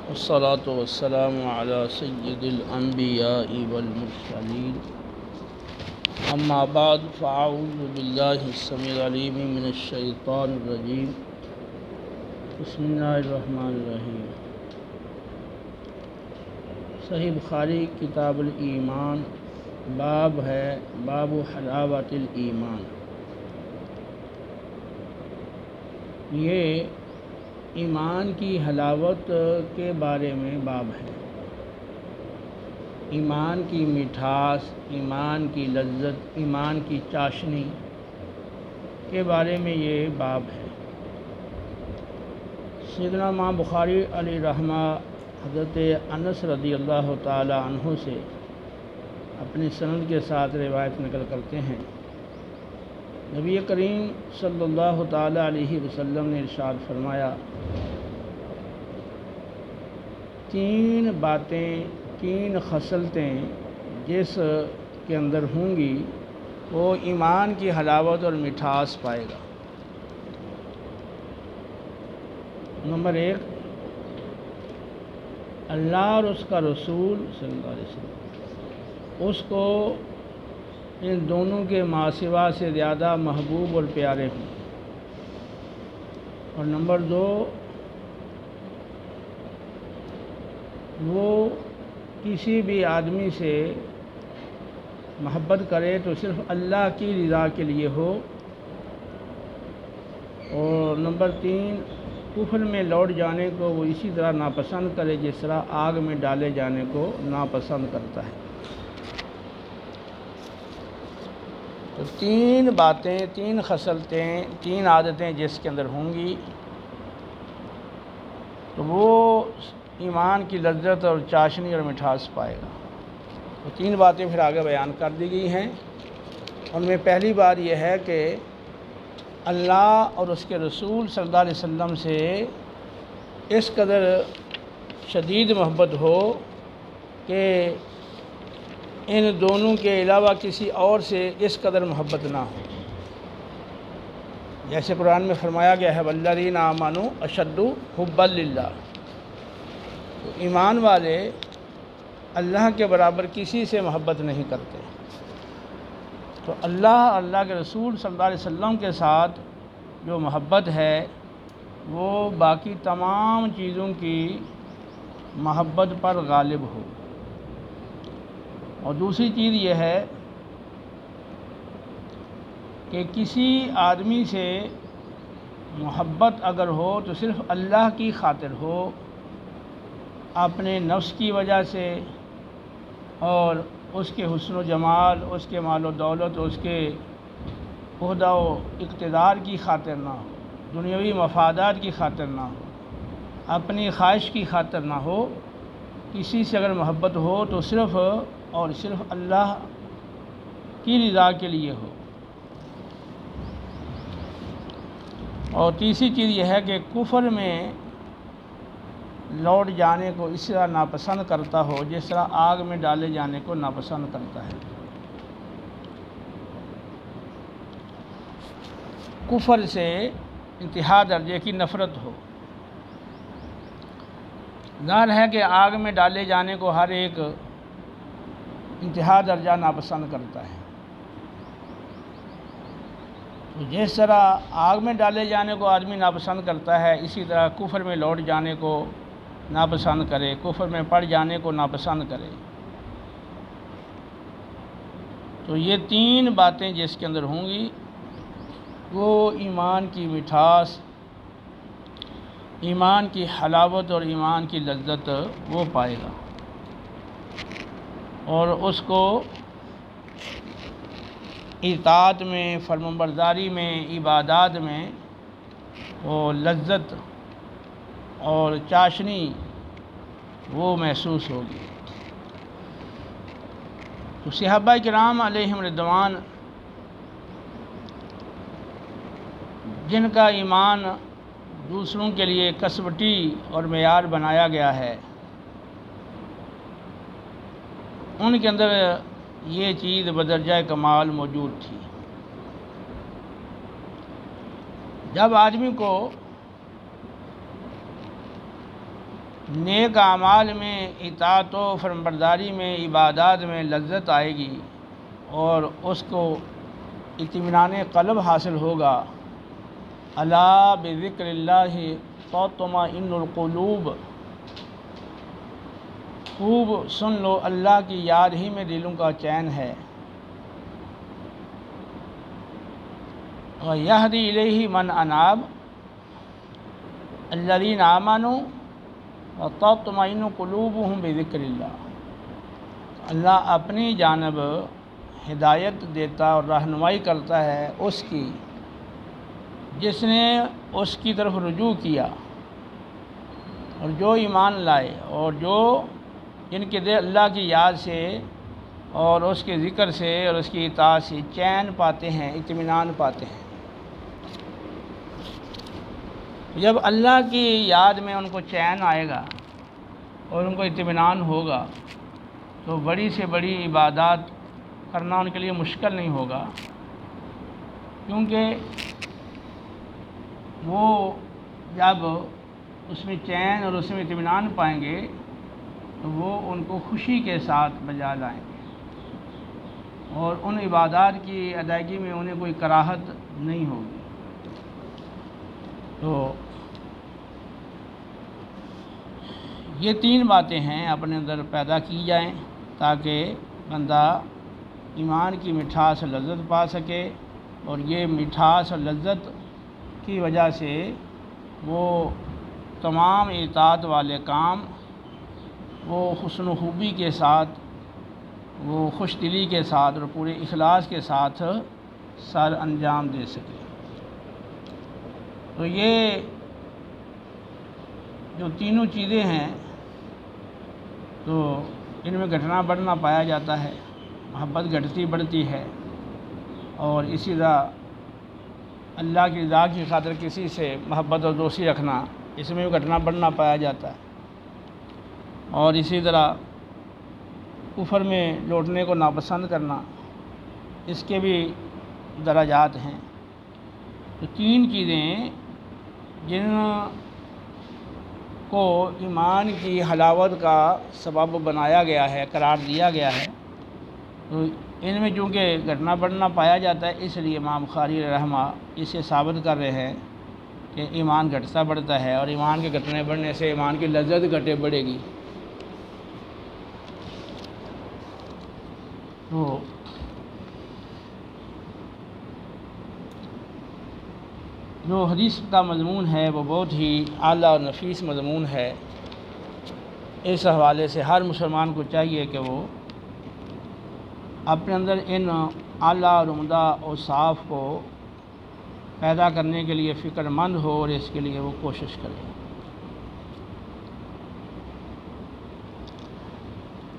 والصلاة والسلام على سید الانبیاء والمرسلین اما بعد فاعوذ باللہ السمیع العلیم من الشیطان الرجیم بسم اللہ الرحمن الرحیم۔ صحیح بخاری کتاب الایمان باب ہے باب حلاوت الایمان۔ یہ ایمان کی حلاوت کے بارے میں باب ہے۔ ایمان کی مٹھاس، ایمان کی لذت، ایمان کی چاشنی کے بارے میں یہ باب ہے۔ سیدنا امام بخاری علیہ رحمہ حضرت انس رضی اللہ تعالی عنہ سے اپنی سند کے ساتھ روایت نقل کرتے ہیں، نبی کریم صلی اللہ تعالی علیہ وسلم نے ارشاد فرمایا، تین باتیں، تین خصلتیں جس کے اندر ہوں گی وہ ایمان کی حلاوت اور مٹھاس پائے گا۔ نمبر ایک، اللہ اور اس کا رسول صلی اللہ علیہ وسلم اس کو ان دونوں کے ماسوا سے زیادہ محبوب اور پیارے ہوں۔ اور نمبر دو، وہ کسی بھی آدمی سے محبت کرے تو صرف اللہ کی رضا کے لیے ہو۔ اور نمبر تین، کفر میں لوٹ جانے کو وہ اسی طرح ناپسند کرے جس طرح آگ میں ڈالے جانے کو ناپسند کرتا ہے۔ تو تین باتیں، تین خصلتیں، تین عادتیں جس کے اندر ہوں گی تو وہ ایمان کی لذت اور چاشنی اور مٹھاس پائے گا۔ تو تین باتیں پھر آگے بیان کر دی گئی ہیں۔ ان میں پہلی بات یہ ہے کہ اللہ اور اس کے رسول صلی اللہ علیہ وسلم سے اس قدر شدید محبت ہو کہ ان دونوں کے علاوہ کسی اور سے اس قدر محبت نہ ہو۔ جیسے قرآن میں فرمایا گیا ہے، والذین آمنوا اشد حبا للہ، تو ایمان والے اللہ کے برابر کسی سے محبت نہیں کرتے۔ تو اللہ کے رسول صلی اللہ علیہ وسلم کے ساتھ جو محبت ہے وہ باقی تمام چیزوں کی محبت پر غالب ہو۔ اور دوسری چیز یہ ہے کہ کسی آدمی سے محبت اگر ہو تو صرف اللہ کی خاطر ہو، اپنے نفس کی وجہ سے اور اس کے حسن و جمال، اس کے مال و دولت، اس کے عہدہ و اقتدار کی خاطر نہ ہو، دنیاوی مفادات کی خاطر نہ ہو، اپنی خواہش کی خاطر نہ ہو۔ کسی سے اگر محبت ہو تو صرف اور صرف اللہ کی رضا کے لیے ہو۔ اور تیسری چیز یہ ہے کہ کفر میں لوٹ جانے کو اس طرح ناپسند کرتا ہو جس طرح آگ میں ڈالے جانے کو ناپسند کرتا ہے۔ کفر سے انتہا درجے کی نفرت ہو۔ ظاہر ہے کہ آگ میں ڈالے جانے کو ہر ایک انتہا درجہ ناپسند کرتا ہے۔ تو جس طرح آگ میں ڈالے جانے کو آدمی ناپسند کرتا ہے، اسی طرح کفر میں لوٹ جانے کو ناپسند کرے، کفر میں پڑ جانے کو ناپسند کرے۔ تو یہ تین باتیں جس کے اندر ہوں گی وہ ایمان کی مٹھاس، ایمان کی حلاوت اور ایمان کی لذت وہ پائے گا، اور اس کو اطاعت میں، فرمانبرداری میں، عبادات میں وہ لذت اور چاشنی وہ محسوس ہوگی۔ تو صحابہ کرام علیہم رضوان جن کا ایمان دوسروں کے لیے کسوٹی اور معیار بنایا گیا ہے، ان کے اندر یہ چیز بدرجہ کمال موجود تھی۔ جب آدمی کو نیک اعمال میں، اطاعت و فرمانبرداری میں، عبادات میں لذت آئے گی اور اس کو اطمینان قلب حاصل ہوگا۔ الا بذکر اللہ تطمئن القلوب، خوب سن لو اللہ کی یاد ہی میں دلوں کا چین ہے۔ وَيَهْدِي إِلَيْهِ مَنْ أَنَابَ الَّذِينَ آمَنُوا وَتَطْمَئِنُّ قُلُوبُهُم بِذِكْرِ اللَّهِ، اللہ اپنی جانب ہدایت دیتا اور رہنمائی کرتا ہے اس کی جس نے اس کی طرف رجوع کیا اور جو ایمان لائے، اور جن کے دل اللہ کی یاد سے اور اس کے ذکر سے اور اس کی اطاعت سے چین پاتے ہیں، اطمینان پاتے ہیں۔ جب اللہ کی یاد میں ان کو چین آئے گا اور ان کو اطمینان ہوگا تو بڑی سے بڑی عبادات کرنا ان کے لیے مشکل نہیں ہوگا، کیونکہ وہ جب اس میں چین اور اس میں اطمینان پائیں گے تو وہ ان کو خوشی کے ساتھ بجا لائیں گے اور ان عبادات کی ادائیگی میں انہیں کوئی کراہت نہیں ہوگی۔ تو یہ تین باتیں ہیں اپنے اندر پیدا کی جائیں تاکہ بندہ ایمان کی مٹھاس اور لذت پا سکے، اور یہ مٹھاس اور لذت کی وجہ سے وہ تمام اطاعت والے کام وہ حسن و خوبی کے ساتھ، وہ خوش دلی کے ساتھ اور پورے اخلاص کے ساتھ سر انجام دے سکے۔ تو یہ جو تینوں چیزیں ہیں تو ان میں گھٹنا بڑھنا پایا جاتا ہے، محبت گھٹتی بڑھتی ہے، اور اسی طرح اللہ کی رضا کی خاطر کسی سے محبت اور دوستی رکھنا، اس میں بھی گھٹنا بڑھنا پایا جاتا ہے، اور اسی طرح کفر میں لوٹنے کو ناپسند کرنا، اس کے بھی درجات ہیں۔ تو تین چیزیں جن کو ایمان کی حلاوت کا سبب بنایا گیا ہے، قرار دیا گیا ہے، تو ان میں چونکہ گھٹنا بڑھنا پایا جاتا ہے، اس لیے امام بخاری رحمہ اسے ثابت کر رہے ہیں کہ ایمان گھٹتا بڑھتا ہے، اور ایمان کے گھٹنے بڑھنے سے ایمان کی لذت گھٹے بڑھے گی۔ تو جو حدیث کا مضمون ہے وہ بہت ہی اعلیٰ اور نفیس مضمون ہے۔ اس حوالے سے ہر مسلمان کو چاہیے کہ وہ اپنے اندر ان اعلیٰ اور عمدہ اوصاف کو پیدا کرنے کے لیے فکر مند ہو اور اس کے لیے وہ کوشش کرے۔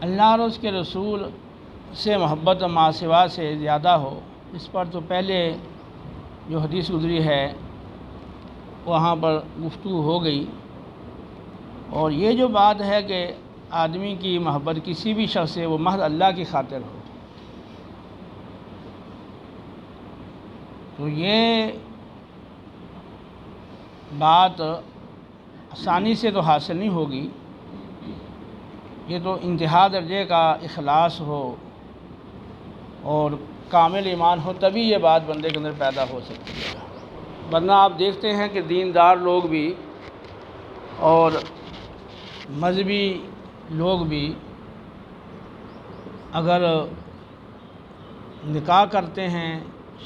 اللہ اور اس کے رسول سے محبت ما سوا سے زیادہ ہو، اس پر تو پہلے جو حدیث گزری ہے وہاں پر گفتگو ہو گئی، اور یہ جو بات ہے کہ آدمی کی محبت کسی بھی شخص سے وہ محض اللہ کی خاطر ہو، تو یہ بات آسانی سے تو حاصل نہیں ہوگی، یہ تو انتہا درجے کا اخلاص ہو اور کامل ایمان ہو، تبھی یہ بات بندے کے اندر پیدا ہو سکتی ہے۔ ورنہ آپ دیکھتے ہیں کہ دیندار لوگ بھی اور مذہبی لوگ بھی اگر نکاح کرتے ہیں،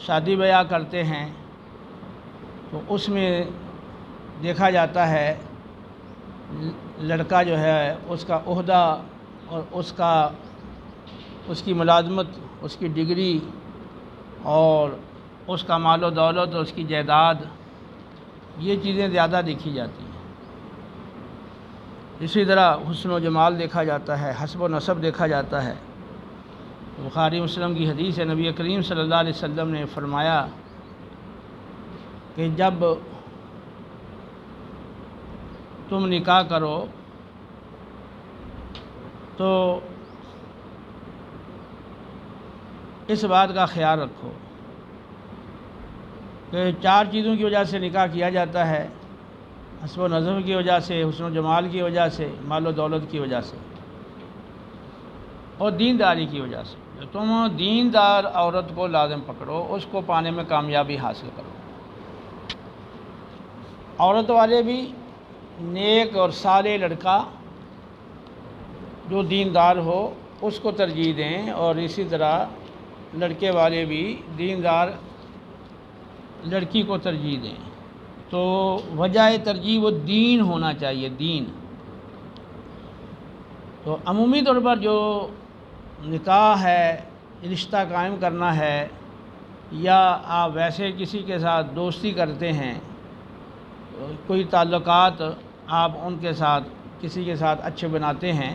شادی بیاہ کرتے ہیں، تو اس میں دیکھا جاتا ہے لڑکا جو ہے اس کا عہدہ اور اس کی ملازمت، اس کی ڈگری اور اس کا مال و دولت اور اس کی جائیداد، یہ چیزیں زیادہ دیکھی جاتی ہیں۔ اسی طرح حسن و جمال دیکھا جاتا ہے، حسب و نسب دیکھا جاتا ہے۔ بخاری مسلم کی حدیث ہے، نبی کریم صلی اللہ علیہ وسلم نے فرمایا کہ جب تم نکاح کرو تو اس بات کا خیال رکھو کہ 4 چیزوں کی وجہ سے نکاح کیا جاتا ہے۔ حسب و نظر کی وجہ سے، حسن و جمال کی وجہ سے، مال و دولت کی وجہ سے اور دینداری کی وجہ سے۔ تم دیندار عورت کو لازم پکڑو، اس کو پانے میں کامیابی حاصل کرو۔ عورت والے بھی نیک اور صالح لڑکا جو دیندار ہو اس کو ترجیح دیں، اور اسی طرح لڑکے والے بھی دیندار لڑکی کو ترجیح دیں۔ تو وجہ ترجیح وہ دین ہونا چاہیے، دین۔ تو عمومی طور پر جو نکاح ہے، رشتہ قائم کرنا ہے، یا آپ ویسے کسی کے ساتھ دوستی کرتے ہیں، کوئی تعلقات آپ ان کے ساتھ کسی کے ساتھ اچھے بناتے ہیں،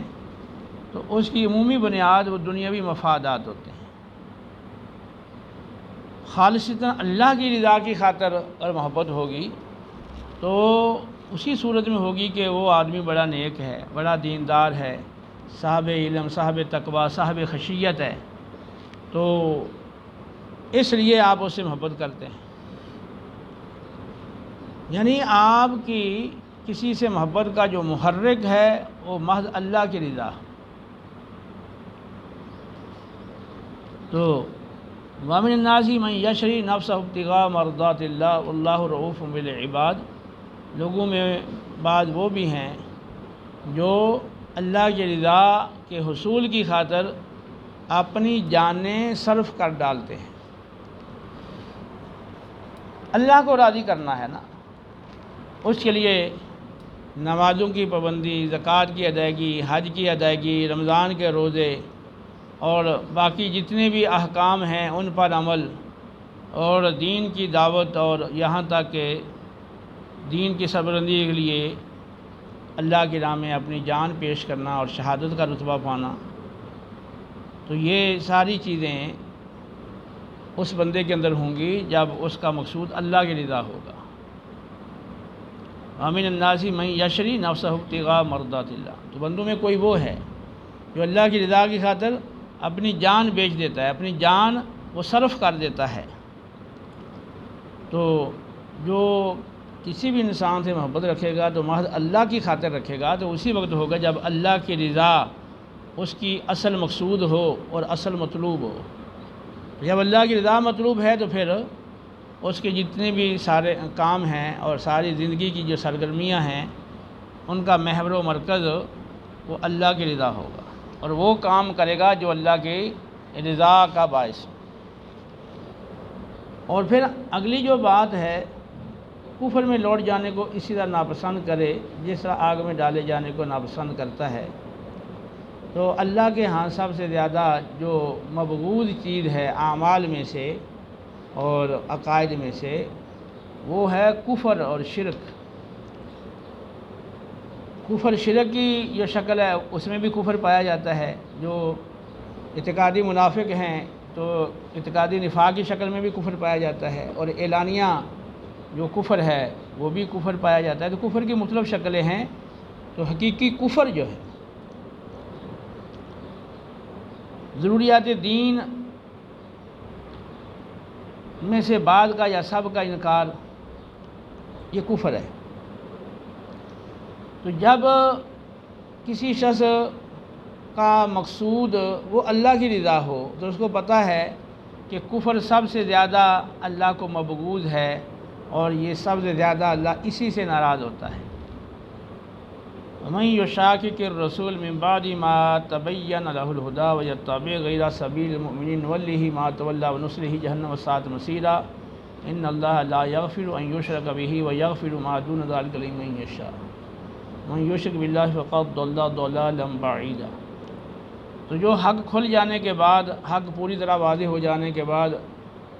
تو اس کی عمومی بنیاد وہ دنیاوی مفادات ہوتے ہیں۔ خالصتاً اللہ کی رضا کی خاطر اور محبت ہوگی تو اسی صورت میں ہوگی کہ وہ آدمی بڑا نیک ہے، بڑا دیندار ہے، صاحب علم، صاحب تقوی، صاحب خشیت ہے، تو اس لیے آپ اس سے محبت کرتے ہیں۔ یعنی آپ کی کسی سے محبت کا جو محرک ہے وہ محض اللہ کی رضا۔ تو وَمِنَ النَّاسِ مَن يَشْرِي نَفْسَهُ ابْتِغَاءَ مَرْضَاتِ اللَّهِ وَاللَّهُ رَءُوفٌ بِالْعِبَادِ۔ لوگوں میں بعض وہ بھی ہیں جو اللہ کی رضا کے حصول کی خاطر اپنی جانیں صرف کر ڈالتے ہیں۔ اللہ کو راضی کرنا ہے نا، اس کے لیے نمازوں کی پابندی، زکوٰۃ کی ادائیگی، حج کی ادائیگی، رمضان کے روزے اور باقی جتنے بھی احکام ہیں ان پر عمل، اور دین کی دعوت، اور یہاں تک کہ دین کی سربلندی کے لیے اللہ کی راہ میں اپنی جان پیش کرنا اور شہادت کا رتبہ پانا۔ تو یہ ساری چیزیں اس بندے کے اندر ہوں گی جب اس کا مقصود اللہ کی رضا ہوگا۔ وَمِنَ النَّاسِ مَن يَشْرِي نَفْسَهُ ابْتِغَاءَ مَرْضَاتِ اللَّهِ۔ تو بندوں میں کوئی وہ ہے جو اللہ کی رضا کی خاطر اپنی جان بیچ دیتا ہے، اپنی جان وہ صرف کر دیتا ہے۔ تو جو کسی بھی انسان سے محبت رکھے گا تو محض اللہ کی خاطر رکھے گا، تو اسی وقت ہوگا جب اللہ کی رضا اس کی اصل مقصود ہو اور اصل مطلوب ہو۔ جب اللہ کی رضا مطلوب ہے تو پھر اس کے جتنے بھی سارے کام ہیں اور ساری زندگی کی جو سرگرمیاں ہیں ان کا محور و مرکز وہ اللہ کی رضا ہوگا، اور وہ کام کرے گا جو اللہ کی رضا کا باعث ہو۔ اور پھر اگلی جو بات ہے، کفر میں لوٹ جانے کو اسی طرح ناپسند کرے جس طرح آگ میں ڈالے جانے کو ناپسند کرتا ہے۔ تو اللہ کے ہاں سب سے زیادہ جو مبغوض چیز ہے اعمال میں سے اور عقائد میں سے وہ ہے کفر اور شرک۔ کفر شرک کی جو شکل ہے اس میں بھی کفر پایا جاتا ہے۔ جو اعتقادی منافق ہیں تو اعتقادی نفاق کی شکل میں بھی کفر پایا جاتا ہے، اور اعلانیہ جو کفر ہے وہ بھی کفر پایا جاتا ہے۔ تو کفر کی مختلف شکلیں ہیں۔ تو حقیقی کفر جو ہے ضروریات دین میں سے بعض کا یا سب کا انکار، یہ کفر ہے۔ تو جب کسی شخص کا مقصود وہ اللہ کی رضا ہو تو اس کو پتہ ہے کہ کفر سب سے زیادہ اللہ کو مبغوض ہے، اور یہ سب سے زیادہ اللہ اسی سے ناراض ہوتا ہے۔ وَمَن يُشَاقِقِ الرَّسُولَ مِن بَعْدِ مَا تَبَيَّنَ لَهُ الْهُدَىٰ وَيَتَّبِعْ غَيْرَ سَبِيلِ الْمُؤْمِنِينَ نُوَلِّهِ مَا تَوَلَّىٰ وَنُصْلِهِ جَهَنَّمَ وَسَاءَتْ مَصِيرًا إِنَّ اللَّهَ لَا يَغْفِرُ أَن يُشْرَكَ بِهِ وَيَغْفِرُ مَا دُونَ ذَلِكَ لِمَن يَشَاءُ وَمَن يُشْرِكْ بِاللَّهِ فَقَدْ ضَلَّ ضَلَالًا بَعِيدًا۔ تو جو حق کھل جانے کے بعد، حق پوری طرح واضح ہو جانے کے بعد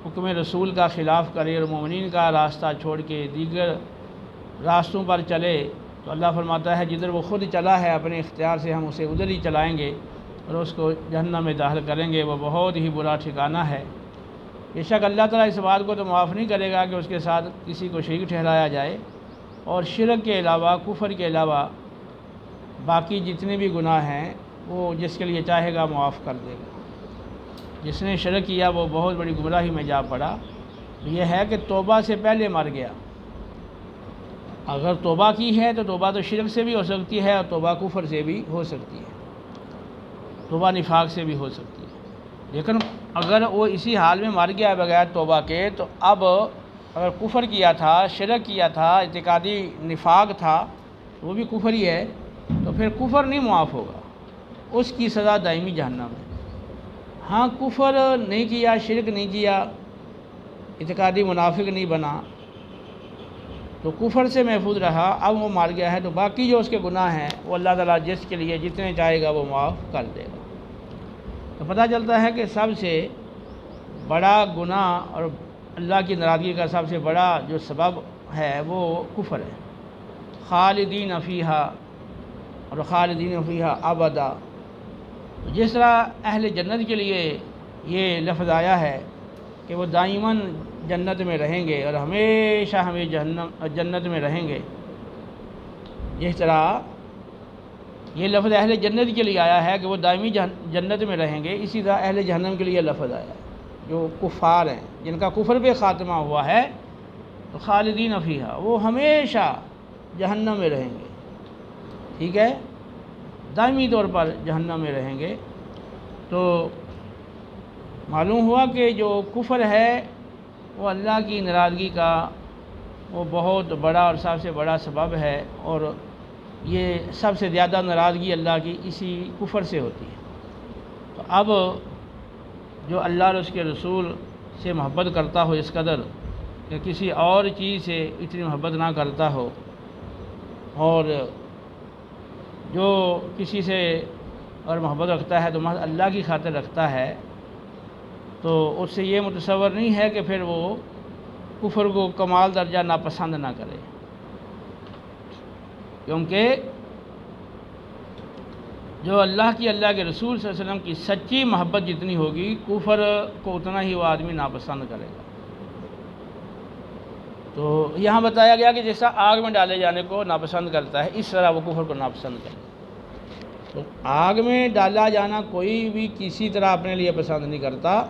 حکم رسول کا خلاف کرے اور مومنین کا راستہ چھوڑ کے دیگر راستوں پر چلے، تو اللہ فرماتا ہے جدھر وہ خود چلا ہے اپنے اختیار سے ہم اسے ادھر ہی چلائیں گے اور اس کو جہنم میں داخل کریں گے، وہ بہت ہی برا ٹھکانہ ہے۔ بے شک اللہ تعالیٰ اس بات کو تو معاف نہیں کرے گا کہ اس کے ساتھ کسی کو شریک ٹھہرایا جائے، اور شرک کے علاوہ، کفر کے علاوہ باقی جتنے بھی گناہ ہیں وہ جس کے لیے چاہے گا معاف کر دے گا۔ جس نے شرک کیا وہ بہت بڑی گمراہی میں جا پڑا۔ یہ ہے کہ توبہ سے پہلے مر گیا، اگر توبہ کی ہے تو توبہ تو شرک سے بھی ہو سکتی ہے اور توبہ کفر سے بھی ہو سکتی ہے، توبہ نفاق سے بھی ہو سکتی ہے۔ لیکن اگر وہ اسی حال میں مر گیا بغیر توبہ کے، تو اب اگر کفر کیا تھا، شرک کیا تھا، اعتقادی نفاق تھا، وہ بھی کفر ہی ہے، تو پھر کفر نہیں معاف ہوگا، اس کی سزا دائمی جہنم ہے۔ ہاں کفر نہیں کیا، شرک نہیں کیا، اعتقادی منافق نہیں بنا، تو کفر سے محفوظ رہا، اب وہ مار گیا ہے تو باقی جو اس کے گناہ ہیں وہ اللہ تعالیٰ جس کے لیے جتنے چاہے گا وہ معاف کر دے گا۔ تو پتہ چلتا ہے کہ سب سے بڑا گناہ اور اللہ کی ناراضگی کا سب سے بڑا جو سبب ہے وہ کفر ہے۔ خالدین فیہا، اور خالدین فیہا ابدا، جس طرح اہل جنت کے لیے یہ لفظ آیا ہے کہ وہ دائماً جنت میں رہیں گے اور ہمیشہ جنت میں رہیں گے، جس طرح یہ لفظ اہل جنت کے لیے آیا ہے کہ وہ دائمی جنت میں رہیں گے، اسی طرح اہل جہنم کے لیے لفظ آیا ہے جو کفار ہیں، جن کا کفر پہ خاتمہ ہوا ہے، تو خالدین فیہا، وہ ہمیشہ جہنم میں رہیں گے، ٹھیک ہے، دائمی طور پر جہنم میں رہیں گے۔ تو معلوم ہوا کہ جو کفر ہے وہ اللہ کی ناراضگی کا وہ بہت بڑا اور سب سے بڑا سبب ہے، اور یہ سب سے زیادہ ناراضگی اللہ کی اسی کفر سے ہوتی ہے۔ تو اب جو اللہ اور اس کے رسول سے محبت کرتا ہو اس قدر کہ کسی اور چیز سے اتنی محبت نہ کرتا ہو، اور جو کسی سے اور محبت رکھتا ہے تو محض اللہ کی خاطر رکھتا ہے، تو اس سے یہ متصور نہیں ہے کہ پھر وہ کفر کو کمال درجہ ناپسند نہ کرے، کیونکہ جو اللہ کے رسول صلی اللہ علیہ وسلم کی سچی محبت جتنی ہوگی، کفر کو اتنا ہی وہ آدمی ناپسند کرے گا۔ تو یہاں بتایا گیا کہ جیسا آگ میں ڈالے جانے کو ناپسند کرتا ہے، اس طرح وہ کفر کو ناپسند کرے گا۔ تو آگ میں ڈالا جانا کوئی بھی کسی طرح اپنے لیے پسند نہیں کرتا،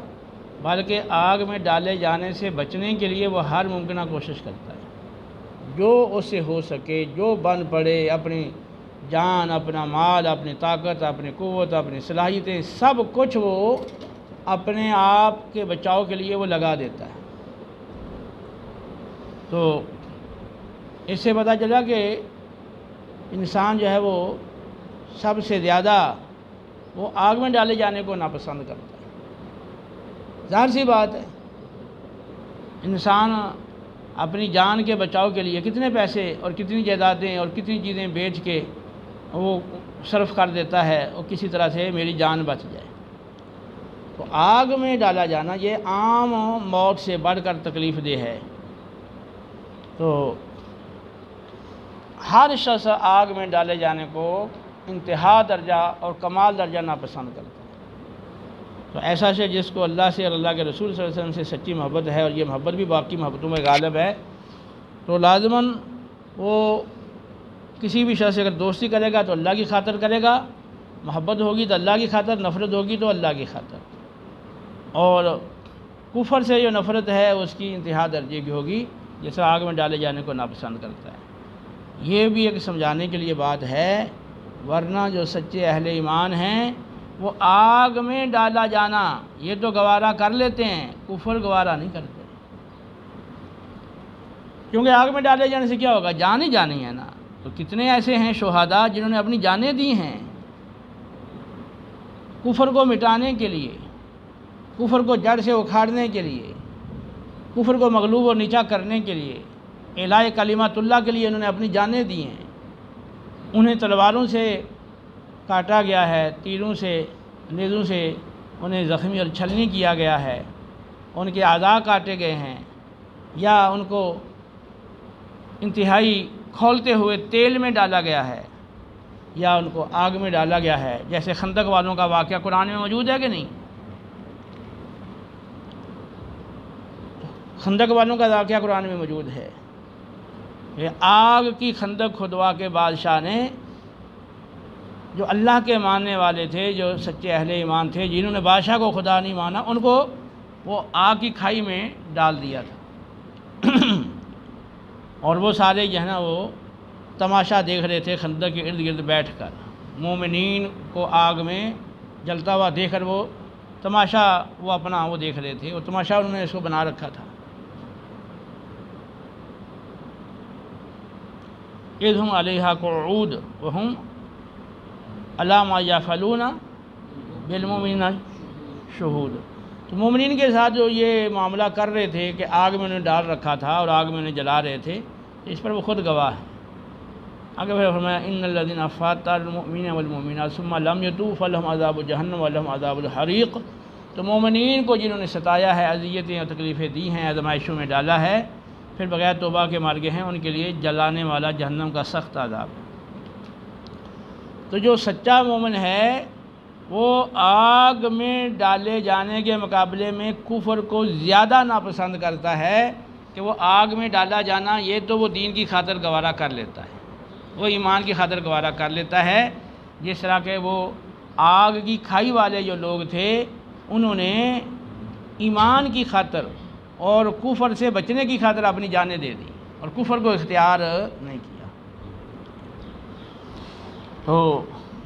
بلکہ آگ میں ڈالے جانے سے بچنے کے لیے وہ ہر ممکنہ کوشش کرتا ہے، جو اس سے ہو سکے، جو بن پڑے، اپنی جان، اپنا مال، اپنی طاقت، اپنی قوت، اپنی صلاحیتیں، سب کچھ وہ اپنے آپ کے بچاؤ کے لیے وہ لگا دیتا ہے۔ تو اس سے پتہ چلا کہ انسان جو ہے وہ سب سے زیادہ وہ آگ میں ڈالے جانے کو ناپسند کرتا ہے۔ ظاہر سی بات ہے، انسان اپنی جان کے بچاؤ کے لیے کتنے پیسے اور کتنی جائیدادیں اور کتنی چیزیں بیچ کے وہ صرف کر دیتا ہے، اور کسی طرح سے میری جان بچ جائے۔ تو آگ میں ڈالا جانا یہ عام موت سے بڑھ کر تکلیف دہ ہے۔ تو ہر شخص آگ میں ڈالے جانے کو انتہا درجہ اور کمال درجہ ناپسند کرتا ہے۔ تو ایسا شخص جس کو اللہ سے اور اللہ کے رسول صلی اللہ علیہ وسلم سے سچی محبت ہے، اور یہ محبت بھی باقی محبتوں میں غالب ہے، تو لازماً وہ کسی بھی شخص سے اگر دوستی کرے گا تو اللہ کی خاطر کرے گا، محبت ہوگی تو اللہ کی خاطر، نفرت ہوگی تو اللہ کی خاطر، اور کفر سے جو نفرت ہے اس کی انتہا درجے کی ہوگی، جیسا آگ میں ڈالے جانے کو ناپسند کرتا ہے۔ یہ بھی ایک سمجھانے کے لیے بات ہے، ورنہ جو سچے اہل ایمان ہیں وہ آگ میں ڈالا جانا یہ تو گوارا کر لیتے ہیں، کفر گوارا نہیں کرتے، کیونکہ آگ میں ڈالے جانے سے کیا ہوگا، جان ہی جانی ہے نا۔ تو کتنے ایسے ہیں شہداء جنہوں نے اپنی جانیں دی ہیں کفر کو مٹانے کے لیے، کفر کو جڑ سے اکھاڑنے کے لیے، کفر کو مغلوب اور نیچا کرنے کے لیے، اعلاء کلمات اللہ کے لیے انہوں نے اپنی جانیں دی ہیں۔ انہیں تلواروں سے کاٹا گیا ہے، تیروں سے، نیزوں سے انہیں زخمی اور چھلنی کیا گیا ہے، ان کے اعضاء کاٹے گئے ہیں، یا ان کو انتہائی کھولتے ہوئے تیل میں ڈالا گیا ہے، یا ان کو آگ میں ڈالا گیا ہے، جیسے خندق والوں کا واقعہ قرآن میں موجود ہے کہ نہیں؟ خندق والوں کا واقعہ قرآن میں موجود ہے کہ آگ کی خندق کھدوا کے بادشاہ نے، جو اللہ کے ماننے والے تھے، جو سچے اہل ایمان تھے، جنہوں نے بادشاہ کو خدا نہیں مانا، ان کو وہ آگ کی کھائی میں ڈال دیا تھا، اور وہ سارے جو ہے نا وہ تماشا دیکھ رہے تھے خندق کے ارد گرد بیٹھ کر، مومنین کو آگ میں جلتا ہوا دیکھ کر وہ تماشا وہ اپنا وہ دیکھ رہے تھے، وہ تماشا انہوں نے اس کو بنا رکھا تھا۔ اذ ہم علیہا قعود وہم علی ما یفعلون بالمؤمنین شہود۔ تو مومنین کے ساتھ جو یہ معاملہ کر رہے تھے کہ آگ میں انہیں ڈال رکھا تھا اور آگ میں انہیں جلا رہے تھے، اس پر وہ خود گواہ ہیں۔ آگے پھر فرمایا ان الذین فاتنوا المؤمنین والمؤمنات ثم لم یتوبوا فلہم عذاب جہنم ولہم عذاب الحریق۔ تو مومنین کو جنہوں نے ستایا ہے، اذیتیں اور تکلیفیں دی ہیں، آزمائشوں میں ڈالا ہے، پھر بغیر توبہ کے مر گئے ہیں، ان کے لیے جلانے والا جہنم کا سخت عذاب ہے۔ تو جو سچا مومن ہے وہ آگ میں ڈالے جانے کے مقابلے میں کفر کو زیادہ ناپسند کرتا ہے کہ وہ آگ میں ڈالا جانا، یہ تو وہ دین کی خاطر گوارا کر لیتا ہے، وہ ایمان کی خاطر گوارا کر لیتا ہے، جس طرح کہ وہ آگ کی کھائی والے جو لوگ تھے انہوں نے ایمان کی خاطر اور کفر سے بچنے کی خاطر اپنی جانیں دے دی اور کفر کو اختیار نہیں کیا۔ تو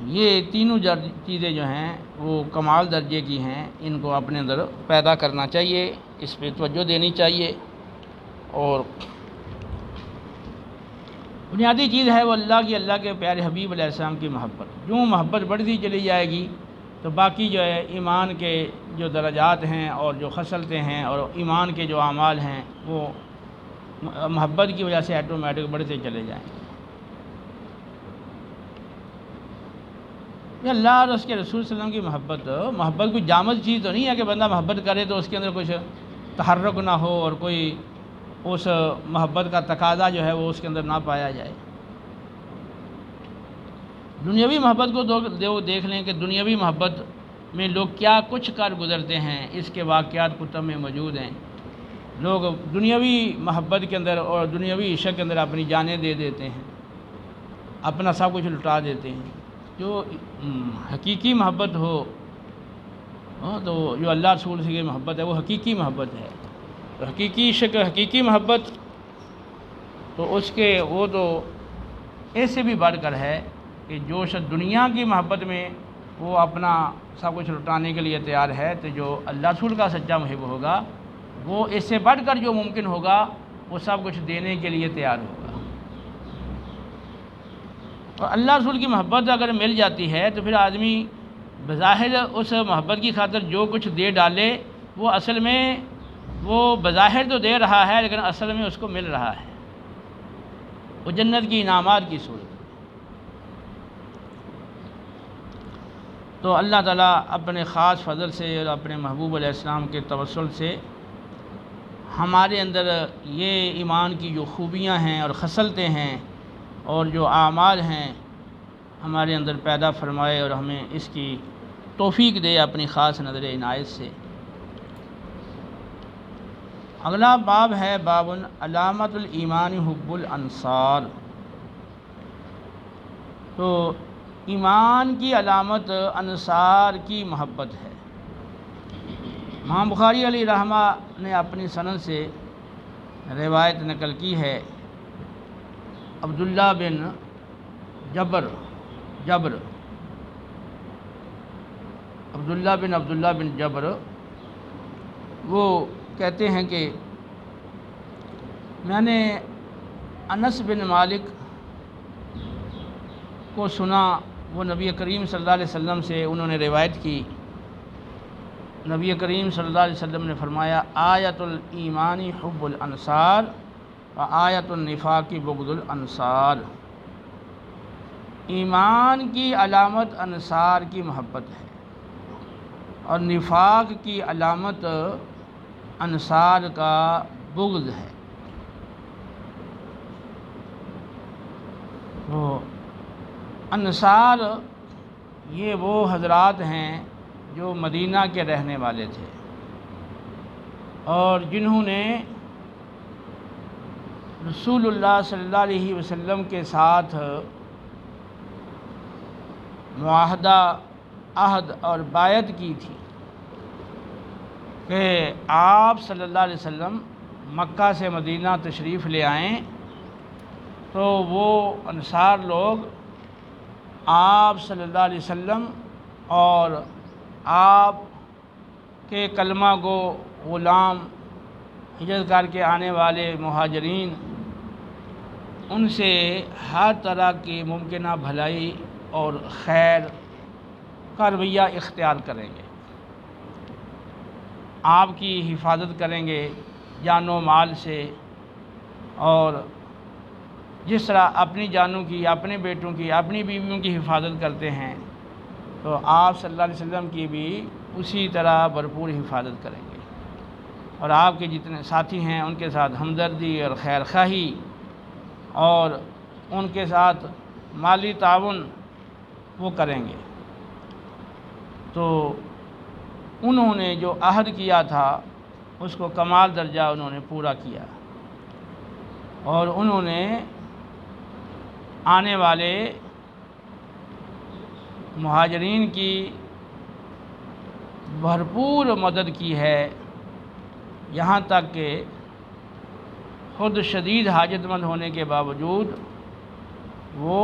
یہ تینوں چیزیں جو ہیں وہ کمال درجے کی ہیں، ان کو اپنے اندر پیدا کرنا چاہیے، اس پہ توجہ دینی چاہیے۔ اور بنیادی چیز ہے وہ اللہ کے پیارے حبیب علیہ السلام کی محبت۔ جو محبت بڑھتی چلی جائے گی تو باقی جو ہے ایمان کے جو درجات ہیں اور جو خصلتیں ہیں اور ایمان کے جو اعمال ہیں وہ محبت کی وجہ سے آٹومیٹک بڑھتے چلے جائیں گے۔ یہ اللہ اور اس کے رسول صلی اللہ علیہ وسلم کی محبت کوئی جامد چیز تو نہیں ہے کہ بندہ محبت کرے تو اس کے اندر کچھ تحرک نہ ہو اور کوئی اس محبت کا تقاضا جو ہے وہ اس کے اندر نہ پایا جائے۔ دنیاوی محبت کو دیکھ لیں کہ دنیاوی محبت میں لوگ کیا کچھ کر گزرتے ہیں، اس کے واقعات کتب میں موجود ہیں۔ لوگ دنیاوی محبت کے اندر اور دنیاوی عشق کے اندر اپنی جانیں دے دیتے ہیں، اپنا سب کچھ لٹا دیتے ہیں۔ جو حقیقی محبت ہو تو جو اللہ رسول سے محبت ہے وہ حقیقی محبت ہے، تو حقیقی عشق حقیقی محبت تو اس کے وہ تو ایسے بھی بڑھ کر ہے کہ جو شخص دنیا کی محبت میں وہ اپنا سب کچھ لٹانے کے لیے تیار ہے، تو جو اللہ رسول کا سچا محب ہوگا وہ اس سے بڑھ کر جو ممکن ہوگا وہ سب کچھ دینے کے لیے تیار ہوگا۔ اور اللہ رسول کی محبت اگر مل جاتی ہے تو پھر آدمی بظاہر اس محبت کی خاطر جو کچھ دے ڈالے وہ اصل میں وہ بظاہر تو دے رہا ہے لیکن اصل میں اس کو مل رہا ہے، وہ جنت کی انعامات کی صورت۔ تو اللہ تعالیٰ اپنے خاص فضل سے اور اپنے محبوب علیہ السلام کے توسل سے ہمارے اندر یہ ایمان کی جو خوبیاں ہیں اور خصلتیں ہیں اور جو اعمال ہیں ہمارے اندر پیدا فرمائے اور ہمیں اس کی توفیق دے اپنی خاص نظر عنایت سے۔ اگلا باب ہے باب علامت الایمان حب الانصار۔ تو ایمان کی علامت انصار کی محبت ہے۔ امام بخاری علیہ رحمہ نے اپنی سند سے روایت نقل کی ہے، عبداللہ بن جبر عبداللہ بن جبر وہ کہتے ہیں کہ میں نے انس بن مالک کو سنا، وہ نبی کریم صلی اللہ علیہ وسلم سے انہوں نے روایت کی، نبی کریم صلی اللہ علیہ وسلم نے فرمایا آیت الایمان حب الانصار و آیت النفاق بغض الانصار۔ ایمان کی علامت انصار کی محبت ہے اور نفاق کی علامت انصار کا بغض ہے۔ وہ انصار یہ وہ حضرات ہیں جو مدینہ کے رہنے والے تھے اور جنہوں نے رسول اللہ صلی اللہ علیہ وسلم کے ساتھ معاہدہ عہد اور بیعت کی تھی کہ آپ صلی اللہ علیہ وسلم مکہ سے مدینہ تشریف لے آئیں تو وہ انصار لوگ آپ صلی اللہ علیہ وسلم اور آپ کے کلمہ گو غلام ہجرت کر کے آنے والے مہاجرین ان سے ہر طرح کی ممکنہ بھلائی اور خیر کا رویہ اختیار کریں گے، آپ کی حفاظت کریں گے جان و مال سے، اور جس طرح اپنی جانوں کی، اپنے بیٹوں کی، اپنی بیویوں کی حفاظت کرتے ہیں، تو آپ صلی اللہ علیہ وسلم کی بھی اسی طرح بھرپور حفاظت کریں گے، اور آپ کے جتنے ساتھی ہیں ان کے ساتھ ہمدردی اور خیر خواہی اور ان کے ساتھ مالی تعاون وہ کریں گے۔ تو انہوں نے جو عہد کیا تھا اس کو کمال درجہ انہوں نے پورا کیا، اور انہوں نے آنے والے مہاجرین کی بھرپور مدد کی ہے، یہاں تک کہ خود شدید حاجت مند ہونے کے باوجود وہ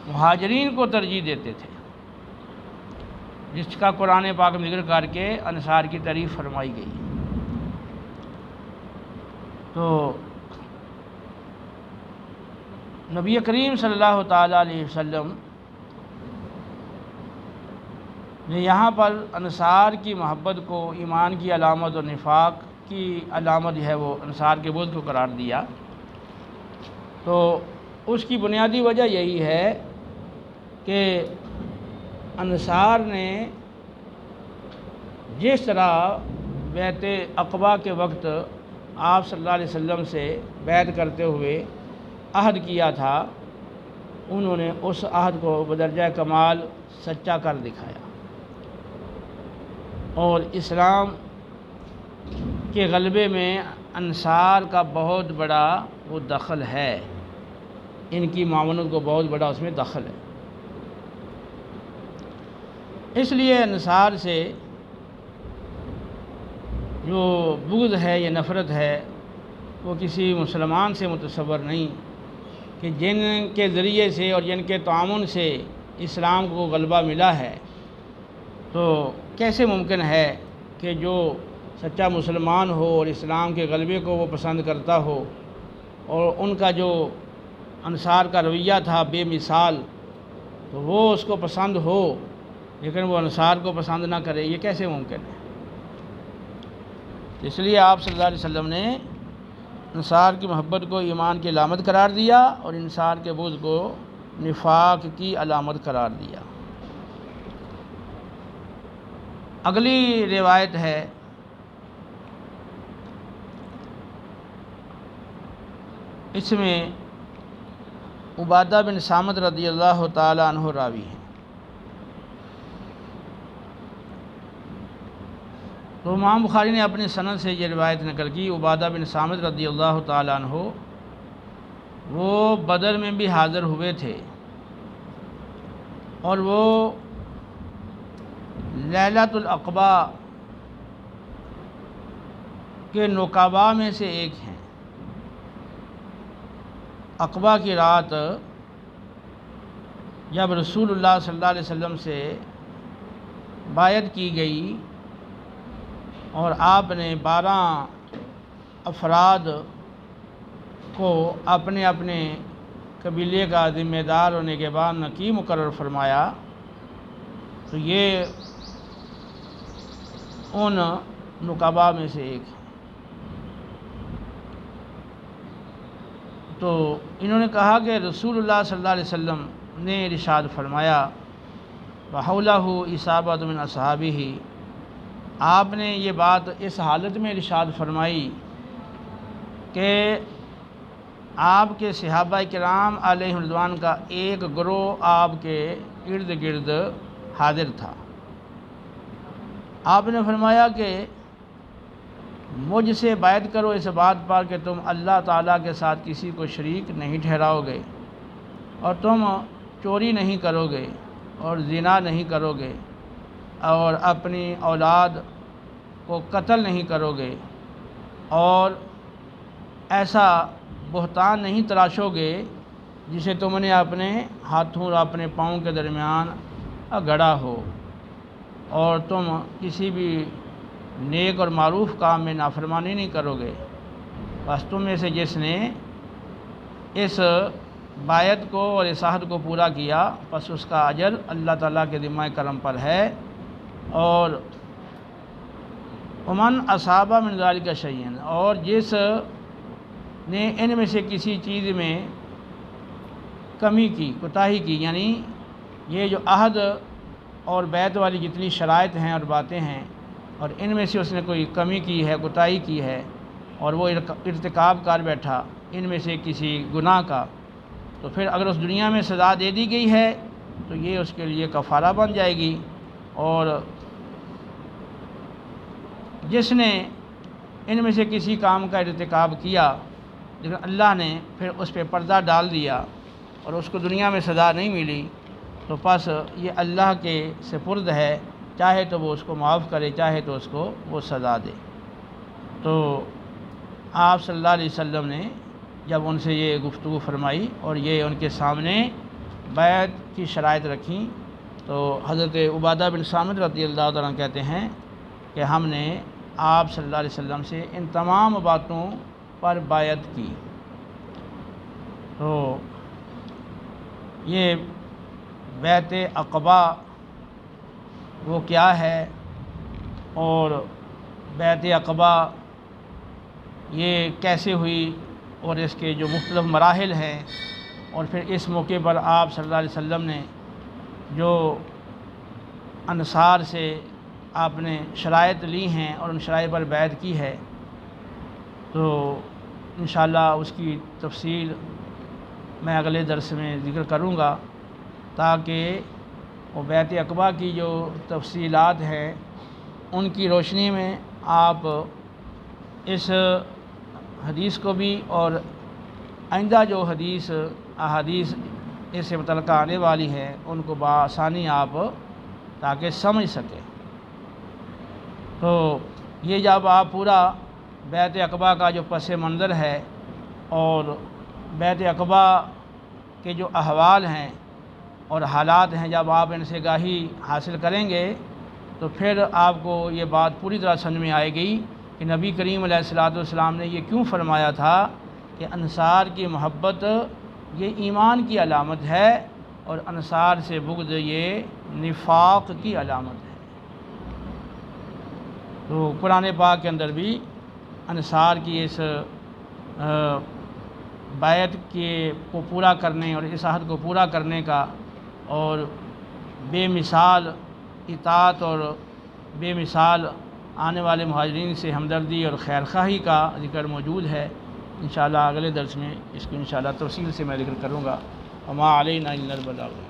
مہاجرین کو ترجیح دیتے تھے، جس کا قرآن پاک میں ذکر کر کے انصار کی تعریف فرمائی گئی۔ تو نبی کریم صلی اللہ تعالیٰ علیہ وسلم نے یہاں پر انصار کی محبت کو ایمان کی علامت اور نفاق کی علامت ہے وہ انصار کے بغض کو قرار دیا۔ تو اس کی بنیادی وجہ یہی ہے کہ انصار نے جس طرح بیعت عقبہ کے وقت آپ صلی اللہ علیہ وسلم سے بیعت کرتے ہوئے عہد کیا تھا، انہوں نے اس عہد کو بدرجہ کمال سچا کر دکھایا، اور اسلام کے غلبے میں انصار کا بہت بڑا وہ دخل ہے، ان کی معاونت کو بہت بڑا اس میں دخل ہے۔ اس لیے انصار سے جو بغض ہے یا نفرت ہے وہ کسی مسلمان سے متصور نہیں، کہ جن کے ذریعے سے اور جن کے تعاون سے اسلام کو غلبہ ملا ہے، تو کیسے ممکن ہے کہ جو سچا مسلمان ہو اور اسلام کے غلبے کو وہ پسند کرتا ہو، اور ان کا جو انصار کا رویہ تھا بے مثال، تو وہ اس کو پسند ہو لیکن وہ انصار کو پسند نہ کرے، یہ کیسے ممکن ہے؟ اس لیے آپ صلی اللہ علیہ وسلم نے انصار کی محبت کو ایمان کی علامت قرار دیا اور انصار کے بغض کو نفاق کی علامت قرار دیا۔ اگلی روایت ہے اس میں عبادہ بن صامت رضی اللہ تعالی عنہ راوی ہیں۔ تو امام بخاری نے اپنی سند سے یہ روایت نقل کی، عبادہ بن صامت رضی اللہ تعالی عنہ وہ بدر میں بھی حاضر ہوئے تھے، اور وہ لیلۃ العقبہ کے نقباء میں سے ایک ہیں۔ عقبہ کی رات جب رسول اللہ صلی اللہ علیہ وسلم سے بیعت کی گئی اور آپ نے 12 افراد کو اپنے اپنے قبیلے کا ذمہ دار ہونے کے بعد نقیب مقرر فرمایا، تو یہ ان نقباء میں سے ایک ہے۔ تو انہوں نے کہا کہ رسول اللہ صلی اللہ علیہ وسلم نے ارشاد فرمایا، وَحَوْلَهُ اِصَابَةٌ مِّنْ أَصْحَابِهِ، آپ نے یہ بات اس حالت میں ارشاد فرمائی کہ آپ کے صحابہ کرام علیہ رضوان کا ایک گروہ آپ کے ارد گرد حاضر تھا۔ آپ نے فرمایا کہ مجھ سے بیعت کرو اس بات پر کہ تم اللہ تعالیٰ کے ساتھ کسی کو شریک نہیں ٹھہراؤ گے، اور تم چوری نہیں کرو گے، اور زنا نہیں کرو گے، اور اپنی اولاد کو قتل نہیں کرو گے، اور ایسا بہتان نہیں تراشو گے جسے تم نے اپنے ہاتھوں اور اپنے پاؤں کے درمیان گڑا ہو، اور تم کسی بھی نیک اور معروف کام میں نافرمانی نہیں کرو گے، بس تم میں سے جس نے اس بایت کو اور اس عہد کو پورا کیا پس اس کا اجر اللہ تعالیٰ کے ذمہ کرم پر ہے۔ اور ومن اصاب من ذلک شیئا، اور جس نے ان میں سے کسی چیز میں کمی کی، کوتاہی کی، یعنی یہ جو عہد اور بیعت والی جتنی شرائط ہیں اور باتیں ہیں، اور ان میں سے اس نے کوئی کمی کی ہے، کوتاہی کی ہے، اور وہ ارتکاب کر بیٹھا ان میں سے کسی گناہ کا، تو پھر اگر اس دنیا میں سزا دے دی گئی ہے تو یہ اس کے لیے کفارہ بن جائے گی۔ اور جس نے ان میں سے کسی کام کا ارتکاب کیا لیکن اللہ نے پھر اس پہ پردہ ڈال دیا اور اس کو دنیا میں سزا نہیں ملی، تو پس یہ اللہ کے سپرد ہے، چاہے تو وہ اس کو معاف کرے، چاہے تو اس کو وہ سزا دے۔ تو آپ صلی اللہ علیہ وسلم نے جب ان سے یہ گفتگو فرمائی اور یہ ان کے سامنے بیعت کی شرائط رکھیں، تو حضرت عبادہ بن صامت رضی اللہ تعالیٰ عنہ کہتے ہیں کہ ہم نے آپ صلی اللہ علیہ وسلم سے ان تمام باتوں پر بیعت کی۔ تو یہ بیعت عقبہ وہ کیا ہے، اور بیعت عقبہ یہ کیسے ہوئی، اور اس کے جو مختلف مراحل ہیں، اور پھر اس موقع پر آپ صلی اللہ علیہ وسلم نے جو انصار سے آپ نے شرائط لی ہیں اور ان شرائط پر بیعت کی ہے، تو انشاءاللہ اس کی تفصیل میں اگلے درس میں ذکر کروں گا، تاکہ وہ بیعت عقبہ کی جو تفصیلات ہیں ان کی روشنی میں آپ اس حدیث کو بھی اور آئندہ جو احادیث اس سے متعلقہ آنے والی ہے ان کو بآسانی آپ تاکہ سمجھ سکیں۔ تو یہ جب آپ پورا بیعت عقبہ کا جو پس منظر ہے اور بیعت عقبہ کے جو احوال ہیں اور حالات ہیں، جب آپ ان سے گاہی حاصل کریں گے تو پھر آپ کو یہ بات پوری طرح سمجھ میں آئے گی کہ نبی کریم علیہ الصلوۃ والسلام نے یہ کیوں فرمایا تھا کہ انصار کی محبت یہ ایمان کی علامت ہے اور انصار سے بغض یہ نفاق کی علامت ہے۔ تو قرآن پاک کے اندر بھی انصار کی اس بیعت کو پورا کرنے اور اس عہد کو پورا کرنے کا اور بے مثال اطاعت اور بے مثال آنے والے مہاجرین سے ہمدردی اور خیرخواہی کا ذکر موجود ہے۔ انشاءاللہ اگلے درس میں اس کو انشاءاللہ تفصیل سے میں ذکر کروں گا۔ وما علینا الا البلاغ۔